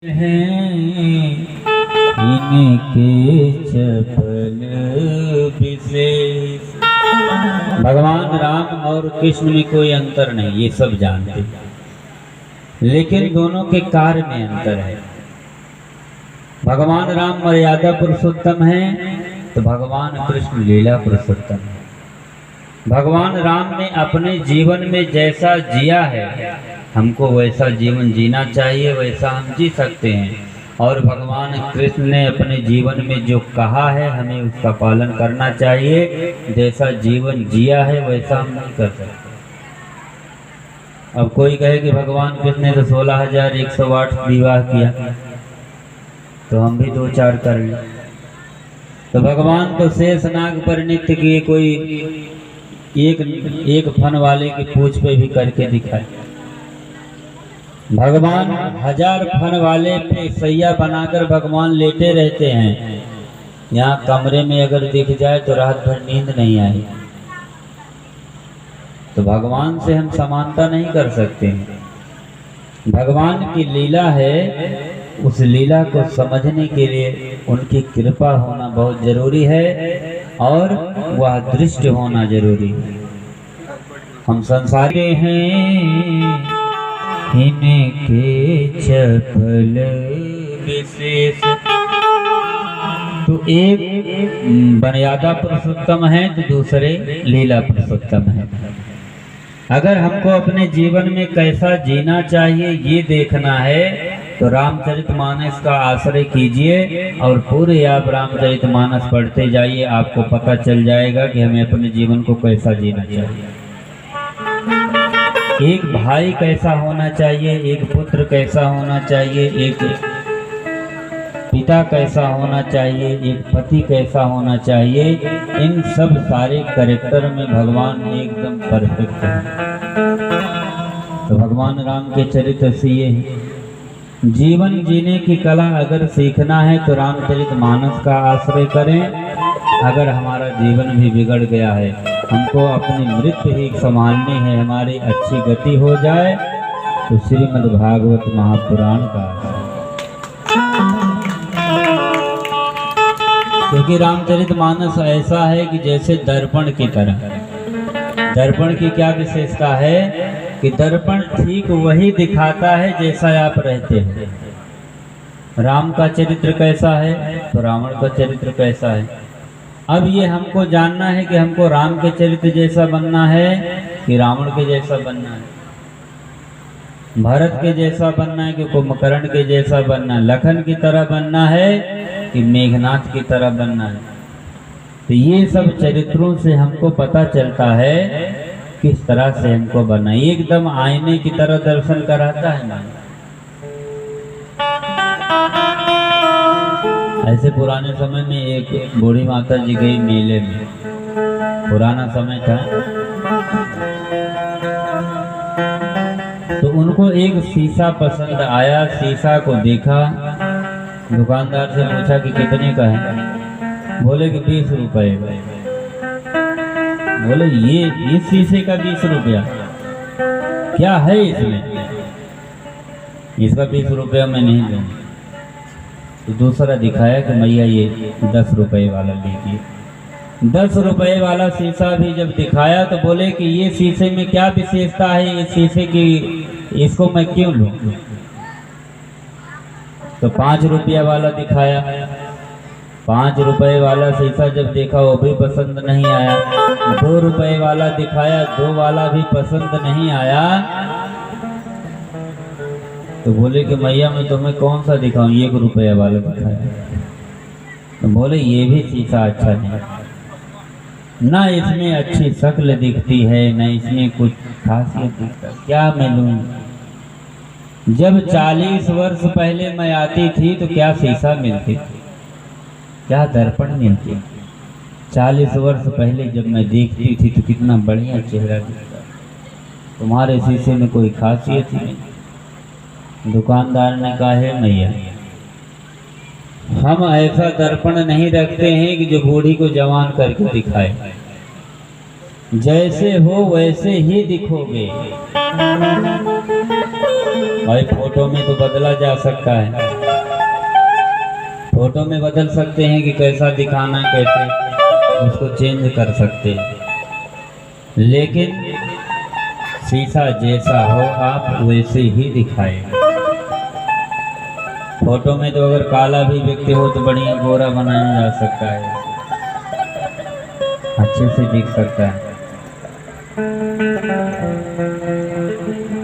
हैं इनके चपल विशेष। भगवान राम और कृष्ण में कोई अंतर नहीं, ये सब जानते हैं, लेकिन दोनों के कार्य में अंतर है। भगवान राम मर्यादा पुरुषोत्तम हैं तो भगवान कृष्ण लीला पुरुषोत्तम है। भगवान राम ने अपने जीवन में जैसा जिया है, हमको वैसा जीवन जीना चाहिए, वैसा हम जी सकते हैं। और भगवान कृष्ण ने अपने जीवन में जो कहा है हमें उसका पालन करना चाहिए। जैसा जीवन जिया है वैसा हम नहीं कर सकते। अब कोई कहे कि भगवान कृष्ण ने तो 16,108 विवाह किया, तो हम भी 2-4 कर लें। तो भगवान तो शेषनाग पर नृत्य किए, कोई एक फन वाले की पूंछ पे भी करके दिखाए। भगवान 1000 फन वाले पे सैया बनाकर भगवान लेटे रहते हैं। यहाँ कमरे में अगर दिख जाए तो रात भर नींद नहीं आई। तो भगवान से हम समानता नहीं कर सकते हैं। भगवान की लीला है, उस लीला को समझने के लिए उनकी कृपा होना बहुत जरूरी है और वह दृष्ट होना जरूरी है। हम संसार के हैं इनके चपल विशेष। तो एक मर्यादा पुरुषोत्तम है तो दूसरे लीला पुरुषोत्तम है। अगर हमको अपने जीवन में कैसा जीना चाहिए ये देखना है तो रामचरितमानस का आश्रय कीजिए और पूरे आप रामचरितमानस पढ़ते जाइए, आपको पता चल जाएगा कि हमें अपने जीवन को कैसा जीना चाहिए। एक भाई कैसा होना चाहिए, एक पुत्र कैसा होना चाहिए, एक पिता कैसा होना चाहिए, एक पति कैसा होना चाहिए, इन सब सारे कैरेक्टर में भगवान एकदम परफेक्ट है। तो भगवान राम के चरित्र से ये जीवन जीने की कला अगर सीखना है तो रामचरितमानस का आश्रय करें। अगर हमारा जीवन भी बिगड़ गया है, हमको अपनी मृत्यु ही संभालनी है, हमारी अच्छी गति हो जाए, तो श्रीमद् भागवत महापुराण का क्योंकि रामचरितमानस ऐसा है कि जैसे दर्पण की तरह। दर्पण की क्या विशेषता है कि दर्पण ठीक वही दिखाता है जैसा आप रहते हो। राम का चरित्र कैसा है तो रावण का चरित्र कैसा है। अब ये हमको जानना है कि हमको राम के चरित्र जैसा बनना है कि रावण के जैसा बनना है, भरत के जैसा बनना है कि कुंभकर्ण के जैसा बनना है, लखन की तरह बनना है कि मेघनाथ की तरह बनना है। तो ये सब चरित्रों से हमको पता चलता है किस तरह से हमको बनना। एकदम आईने की तरह दर्शन कराता है ना। ऐसे पुराने समय में एक बूढ़ी माता जी गई मेले में, पुराना समय था, तो उनको एक शीशा पसंद आया। शीशा को देखा, दुकानदार से पूछा कि कितने का है, बोले कि 20 रुपए। बोले ये इस शीशे का 20 रुपया, क्या है इसमें? इसका 20 रुपया मैं नहीं दूंगा। तो दूसरा दिखाया कि मैया ये 10 रुपए वाला लीजिए। 10 रुपए वाला शीशा भी जब दिखाया तो बोले कि ये शीशे में क्या विशेषता है, इस शीशे की, इसको मैं क्यों लूं? तो 5 रुपया वाला दिखाया। 5 रुपए वाला शीशा जब देखा वो भी पसंद नहीं आया। 2 रुपए वाला दिखाया, 2 वाला भी पसंद नहीं आया। तो बोले कि मैया मैं तुम्हें कौन सा दिखाऊं, 1 रुपया वाला दिखाया। तो बोले ये भी शीशा अच्छा नहीं, ना इसमें अच्छी शक्ल दिखती है, ना इसमें कुछ खासियत दिखता, क्या मैं लूं? जब 40 वर्ष पहले मैं आती थी तो क्या शीशा मिलती थी, क्या दर्पण मिलती। 40 वर्ष पहले जब मैं देखती थी तो कितना बढ़िया चेहरा दिखता, तुम्हारे शीशे में कोई खासियत ही नहीं। दुकानदार ने कहा है मैया हम ऐसा दर्पण नहीं रखते हैं कि जो बूढ़ी को जवान करके दिखाए, जैसे हो वैसे ही दिखोगे। भाई फोटो में तो बदला जा सकता है, फोटो में बदल सकते हैं कि कैसा दिखाना, कैसे उसको चेंज कर सकते हैं, लेकिन शीशा जैसा हो आप वैसे ही दिखाएगा। फोटो में तो अगर काला भी व्यक्ति हो तो बढ़िया गोरा बनाया जा सकता है, अच्छे से दिख सकता है।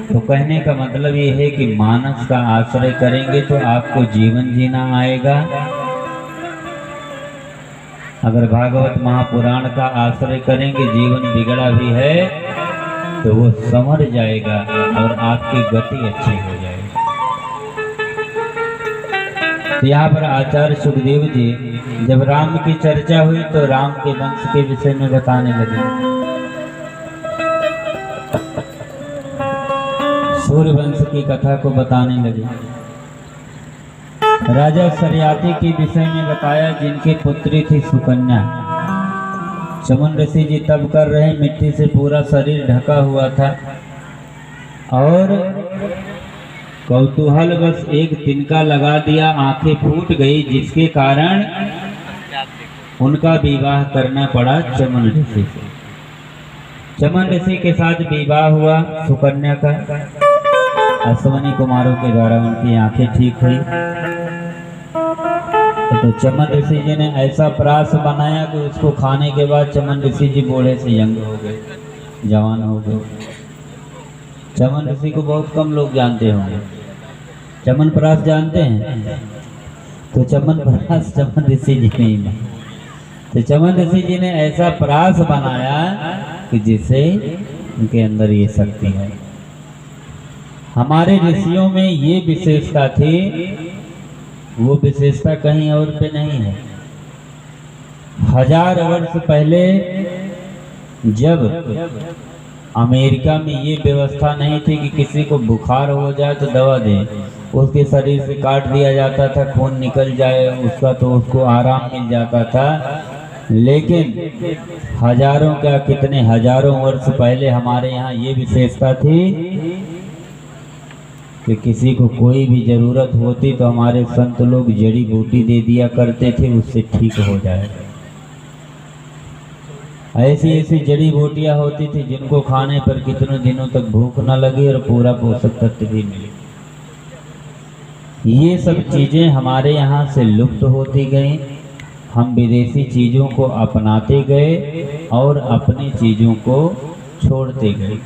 तो कहने का मतलब ये है कि मानस का आश्रय करेंगे तो आपको जीवन जीना आएगा। अगर भागवत महापुराण का आश्रय करेंगे, जीवन बिगड़ा भी है तो वो संवर जाएगा और आपकी गति अच्छी हो जाएगी। तो यहाँ पर आचार्य सुखदेव जी जब राम की चर्चा हुई तो राम के वंश के विषय में बताने लगे। सूर्य वंश की कथा को बताने लगे। राजा सरियाती के विषय में बताया, जिनकी पुत्री थी सुकन्या। चमन ऋषि जी तब कर रहे, मिट्टी से पूरा शरीर ढका हुआ था और कौतूहल बस एक तिनका लगा दिया, आंखें फूट गई, जिसके कारण उनका विवाह करना पड़ा चमन ऋषि से। चमन ऋषि के साथ विवाह हुआ सुकन्या का। अश्वनी कुमारों के द्वारा उनकी आंखें ठीक हुई। तो चमन ऋषि जी ने ऐसा प्रास बनाया कि उसको खाने के बाद चमन ऋषि जी बूढ़े से यंग हो गए, जवान हो गए। चमन ऋषि को बहुत कम लोग जानते होंगे। चमन प्रास जानते हैं? तो चमन प्रास चमन ऋषि जी नहीं बना। तो चमन ऋषि जी ने ऐसा प्रास बनाया कि जिससे उनके अंदर ये शक्ति है। हमारे ऋषियों में ये विशेषता थी, वो विशेषता कहीं और पे नहीं है। 1000 वर्ष पहले जब अमेरिका में ये व्यवस्था नहीं थी कि किसी को बुखार हो जाए तो दवा दें, उसके शरीर से काट दिया जाता था, खून निकल जाए उसका तो उसको आराम मिल जाता था। लेकिन हजारों क्या कितने हजारों वर्ष पहले हमारे यहाँ ये विशेषता थी कि किसी को कोई भी जरूरत होती तो हमारे संत लोग जड़ी बूटी दे दिया करते थे, उससे ठीक हो जाए। ऐसी ऐसी जड़ी बूटियां होती थी जिनको खाने पर कितनों दिनों तक भूख न लगी और पूरा पोषक तत्व भी मिले। ये सब चीजें हमारे यहाँ से लुप्त होती गई। हम विदेशी चीजों को अपनाते गए और अपनी चीजों को छोड़ते गए।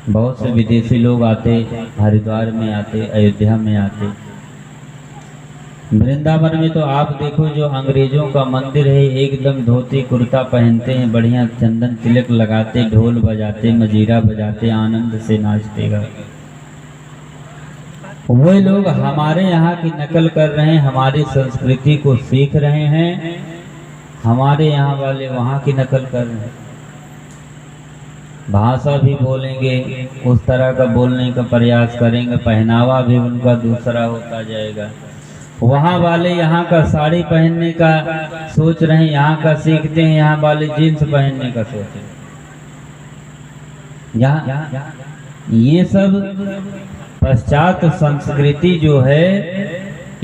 बहुत से विदेशी लोग आते, हरिद्वार में आते, अयोध्या में आते, वृंदावन में तो आप देखो जो अंग्रेजों का मंदिर है, एकदम धोती कुर्ता पहनते हैं, बढ़िया चंदन तिलक लगाते, ढोल बजाते, मजीरा बजाते, आनंद से नाचते गए। वो लोग हमारे यहाँ की नकल कर रहे हैं, हमारी संस्कृति को सीख रहे हैं। हमारे यहाँ वाले वहाँ की नकल कर रहे हैं। भाषा भी बोलेंगे, उस तरह का बोलने का प्रयास करेंगे, पहनावा भी उनका दूसरा होता जाएगा। वहाँ वाले यहाँ का साड़ी पहनने का सोच रहे हैं, यहाँ का सीखते हैं, यहाँ वाले जीन्स पहनने का सोच रहे हैं। यहाँ ये सब पश्चात संस्कृति जो है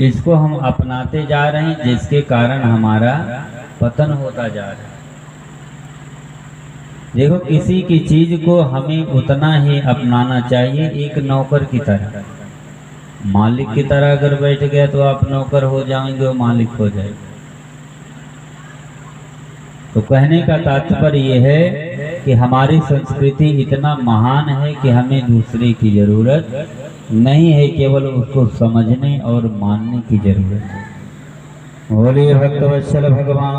इसको हम अपनाते जा रहे हैं, जिसके कारण हमारा पतन होता जा रहा है। देखो, किसी की चीज को हमें उतना ही अपनाना चाहिए, एक नौकर की तरह। मालिक की तरह अगर बैठ गया तो आप नौकर हो जाएंगे, वो मालिक हो जाएगा। तो कहने का तात्पर्य ये है कि हमारी संस्कृति इतना महान है कि हमें दूसरे की जरूरत नहीं है, केवल उसको समझने और मानने की जरूरत है। बोलिए भक्तवत्सल भगवान।